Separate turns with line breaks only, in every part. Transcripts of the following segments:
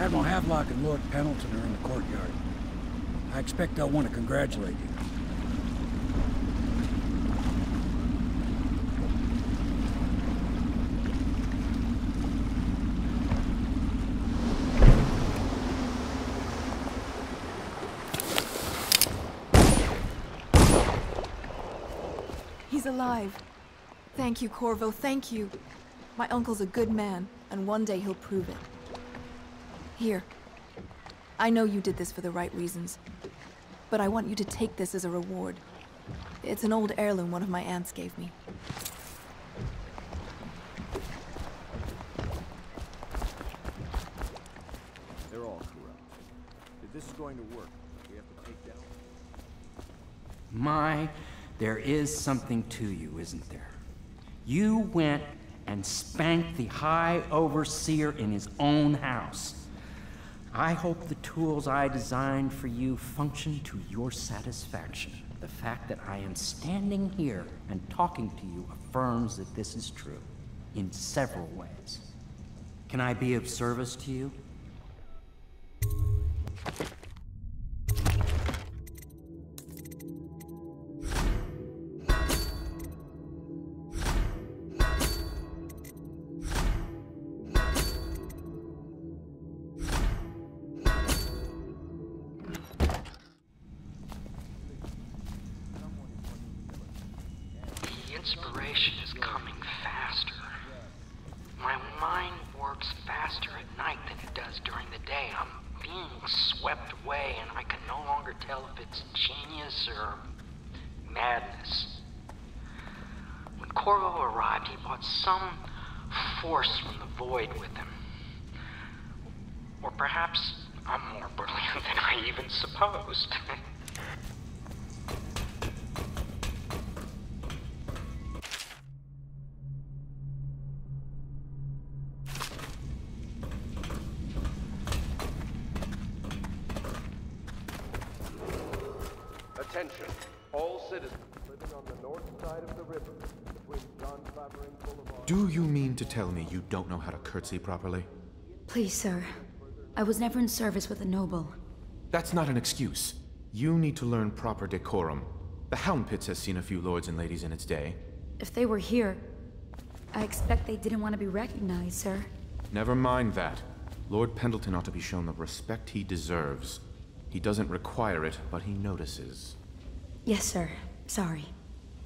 Admiral Havelock and Lord Pendleton are in the courtyard. I expect they'll want to congratulate you.
He's alive. Thank you, Corvo, thank you. My uncle's a good man, and one day he'll prove it. Here. I know you did this for the right reasons, but I want you to take this as a reward. It's an old heirloom one of my aunts gave me.
They're all corrupt. If this is going to work, we have to take down...
There is something to you, isn't there? You went and spanked the High Overseer in his own house. I hope the tools I designed for you function to your satisfaction. The fact that I am standing here and talking to you affirms that this is true, in several ways. Can I be of service to you?
Inspiration is coming faster. My mind works faster at night than it does during the day. I'm being swept away, and I can no longer tell if it's genius or madness. When Corvo arrived, he brought some force from the void with him. Or perhaps I'm more brilliant than I even supposed.
Attention, all citizens living on the north side of the river, between John Clavering Boulevard...
Do you mean to tell me you don't know how to curtsy properly?
Please, sir. I was never in service with a noble.
That's not an excuse. You need to learn proper decorum. The Hound Pits has seen a few lords and ladies in its day.
If they were here, I expect they didn't want to be recognized, sir.
Never mind that. Lord Pendleton ought to be shown the respect he deserves. He doesn't require it, but he notices.
Yes, sir. Sorry.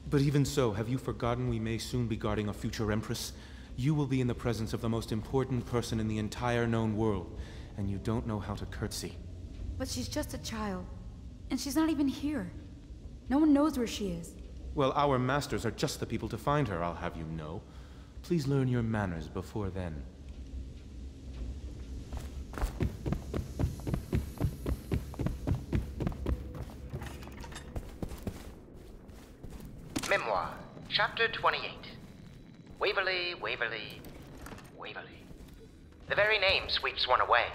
But even so, have you forgotten we may soon be guarding a future Empress? You will be in the presence of the most important person in the entire known world, and you don't know how to curtsy.
But she's just a child, and she's not even here. No one knows where she is.
Well, our masters are just the people to find her, I'll have you know. Please learn your manners before then.
Memoir, Chapter 28. Waverly, Waverly, Waverly. The very name sweeps one away.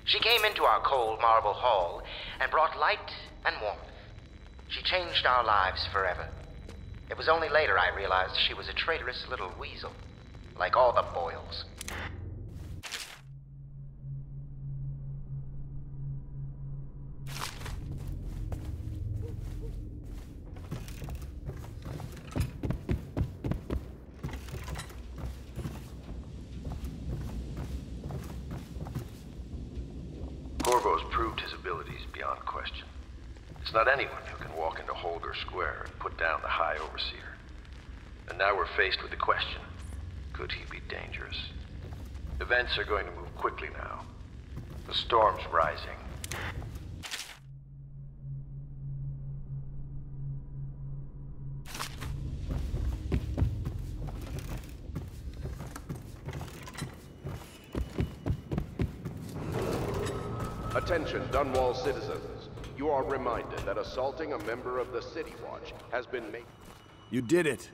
She came into our cold marble hall and brought light and warmth. She changed our lives forever. It was only later I realized she was a traitorous little weasel, like all the Boyles.
Corvo's proved his abilities beyond question. It's not anyone who can walk into Holger Square and put down the High Overseer. And now we're faced with the question, could he be dangerous? Events are going to move quickly now. The storm's rising.
Attention, Dunwall citizens. You are reminded that assaulting a member of the City Watch has been made...
You did it!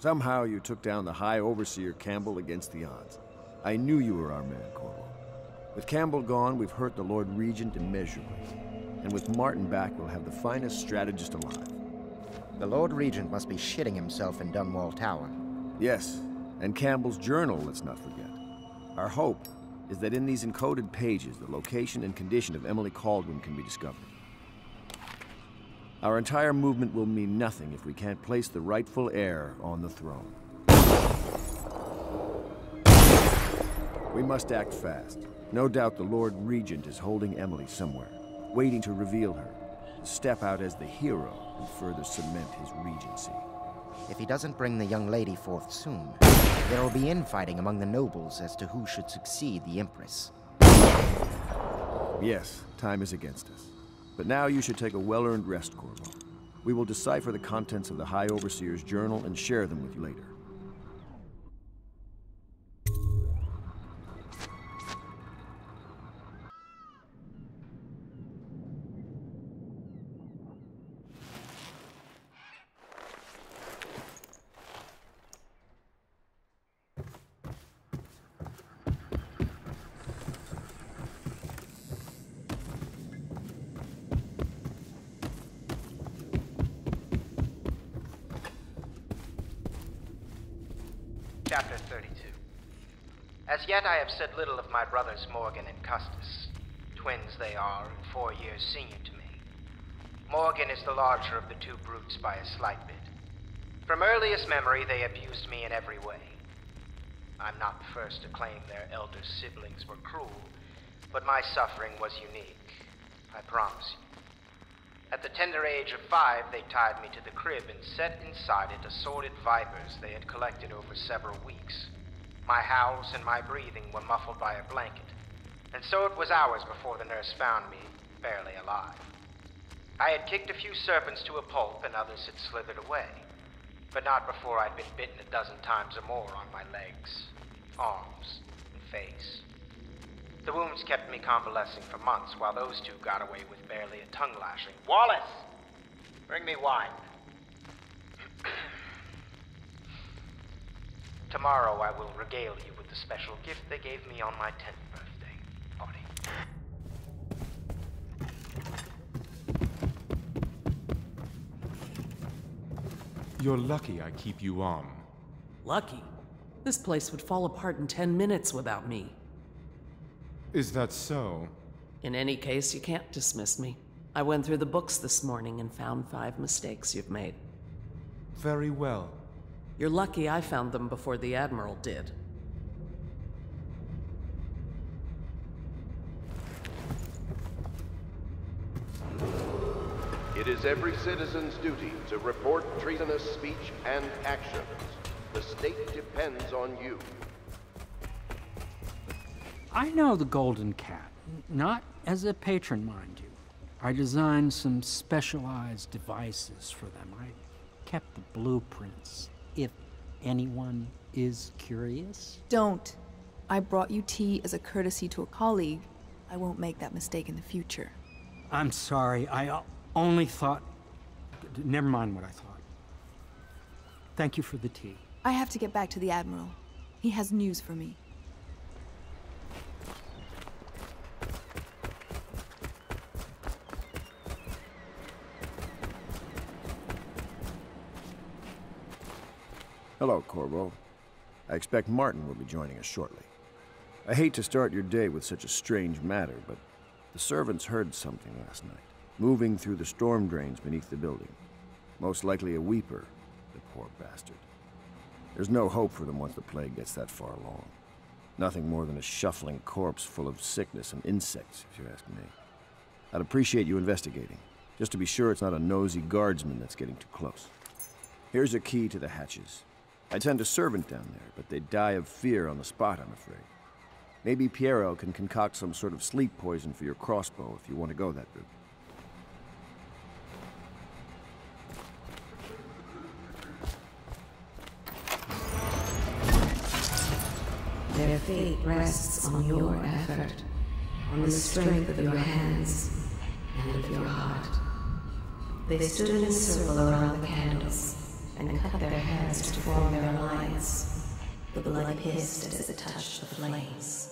Somehow you took down the High Overseer Campbell against the odds. I knew you were our man, Corvo. With Campbell gone, we've hurt the Lord Regent immeasurably. And with Martin back, we'll have the finest strategist alive.
The Lord Regent must be shitting himself in Dunwall Tower.
Yes, and Campbell's journal, let's not forget. Our hope is that in these encoded pages, the location and condition of Emily Kaldwin can be discovered. Our entire movement will mean nothing if we can't place the rightful heir on the throne. We must act fast. No doubt the Lord Regent is holding Emily somewhere, waiting to reveal her, to step out as the hero and further cement his regency.
If he doesn't bring the young lady forth soon, there will be infighting among the nobles as to who should succeed the Empress.
Yes, time is against us. But now you should take a well-earned rest, Corvo. We will decipher the contents of the High Overseer's journal and share them with you later.
Chapter 32. As yet I have said little of my brothers Morgan and Custis. Twins they are, and 4 years senior to me. Morgan is the larger of the two brutes by a slight bit. From earliest memory they abused me in every way. I'm not the first to claim their elder siblings were cruel, but my suffering was unique, I promise you. At the tender age of 5, they tied me to the crib and set inside it assorted vipers they had collected over several weeks. My howls and my breathing were muffled by a blanket, and so it was hours before the nurse found me, barely alive. I had kicked a few serpents to a pulp and others had slithered away, but not before I'd been bitten a dozen times or more on my legs, arms, and face. The wounds kept me convalescing for months, while those two got away with barely a tongue lashing. Wallace! Bring me wine. Tomorrow I will regale you with the special gift they gave me on my 10th birthday party.
You're lucky I keep you on.
Lucky? This place would fall apart in 10 minutes without me.
Is that so?
In any case, you can't dismiss me. I went through the books this morning and found 5 mistakes you've made.
Very well.
You're lucky I found them before the Admiral did.
It is every citizen's duty to report treasonous speech and actions. The state depends on you.
I know the Golden Cat, not as a patron, mind you. I designed some specialized devices for them. I kept the blueprints, if anyone is curious.
Don't. I brought you tea as a courtesy to a colleague. I won't make that mistake in the future.
I'm sorry, I only thought... Never mind what I thought. Thank you for the tea.
I have to get back to the Admiral. He has news for me.
Hello, Corvo. I expect Martin will be joining us shortly. I hate to start your day with such a strange matter, but the servants heard something last night, moving through the storm drains beneath the building. Most likely a weeper, the poor bastard. There's no hope for them once the plague gets that far along. Nothing more than a shuffling corpse full of sickness and insects, if you ask me. I'd appreciate you investigating, just to be sure it's not a nosy guardsman that's getting too close. Here's a key to the hatches. I'd send a servant down there, but they'd die of fear on the spot, I'm afraid. Maybe Piero can concoct some sort of sleep poison for your crossbow if you want to go that route.
Their fate rests on your effort, on the strength of your hands and of your heart. They stood in a circle around the candles and cut their hands to form their alliance. The blood hissed as it touched the flames.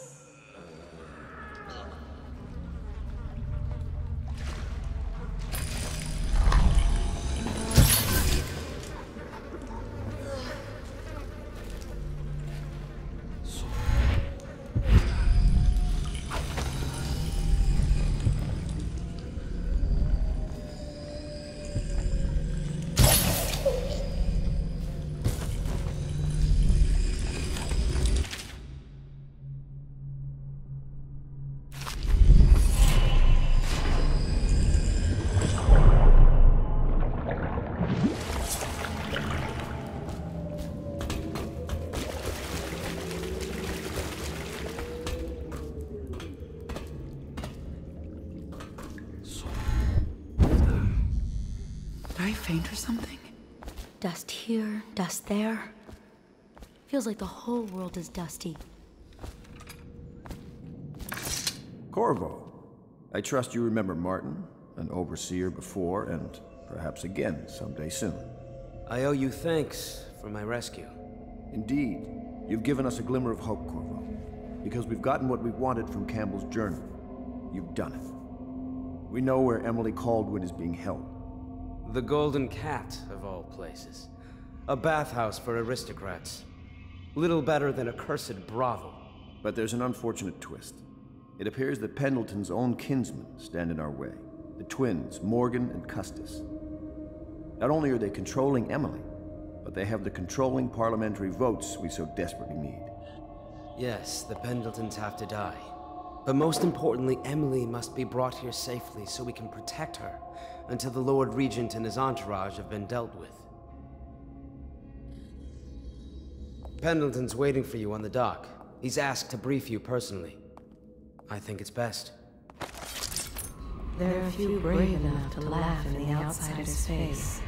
faint or something?
Dust here, dust there. Feels like the whole world is dusty.
Corvo, I trust you remember Martin, an overseer before, and perhaps again someday soon.
I owe you thanks for my rescue.
Indeed. You've given us a glimmer of hope, Corvo. Because we've gotten what we wanted from Campbell's journal. You've done it. We know where Emily Caldwin is being held.
The Golden Cat, of all places. A bathhouse for aristocrats. Little better than a cursed brothel.
But there's an unfortunate twist. It appears that Pendleton's own kinsmen stand in our way. The twins, Morgan and Custis. Not only are they controlling Emily, but they have the controlling parliamentary votes we so desperately need.
Yes, the Pendletons have to die. But most importantly, Emily must be brought here safely so we can protect her until the Lord Regent and his entourage have been dealt with. Pendleton's waiting for you on the dock. He's asked to brief you personally. I think it's best.
There are few brave enough to laugh in the outsider's face.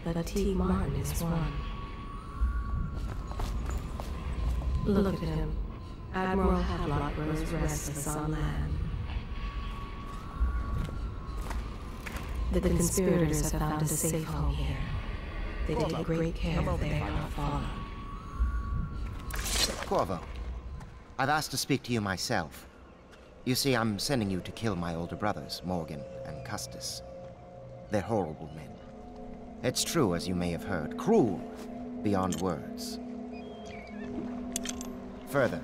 But T. Martin is one. Look at him. Admiral Hadlock grows restless on land. The conspirators have found a safe home here. They take great care they are not followed.
Corvo, I've asked to speak to you myself. You see, I'm sending you to kill my older brothers, Morgan and Custis. They're horrible men. It's true, as you may have heard, cruel beyond words. Further,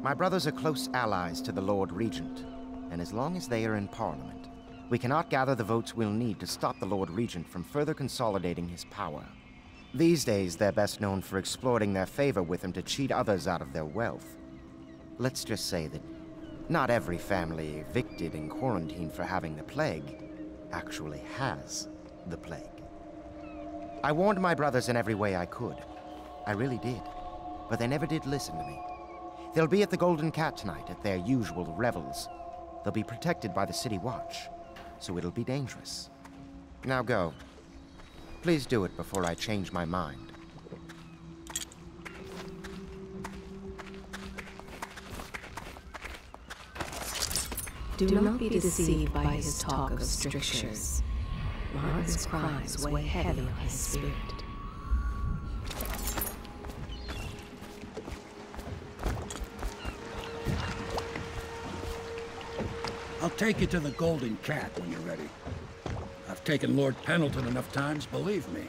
my brothers are close allies to the Lord Regent, and as long as they are in Parliament, we cannot gather the votes we'll need to stop the Lord Regent from further consolidating his power. These days, they're best known for exploiting their favor with him to cheat others out of their wealth. Let's just say that not every family evicted and quarantined for having the plague actually has the plague. I warned my brothers in every way I could. I really did. But they never did listen to me. They'll be at the Golden Cat tonight at their usual revels. They'll be protected by the City Watch, so it'll be dangerous. Now go. Please do it before I change my mind.
Do not be deceived by his talk of strictures. Martin's crimes weigh heavy on his spirit.
I'll take you to the Golden Cat when you're ready. I've taken Lord Pendleton enough times, believe me.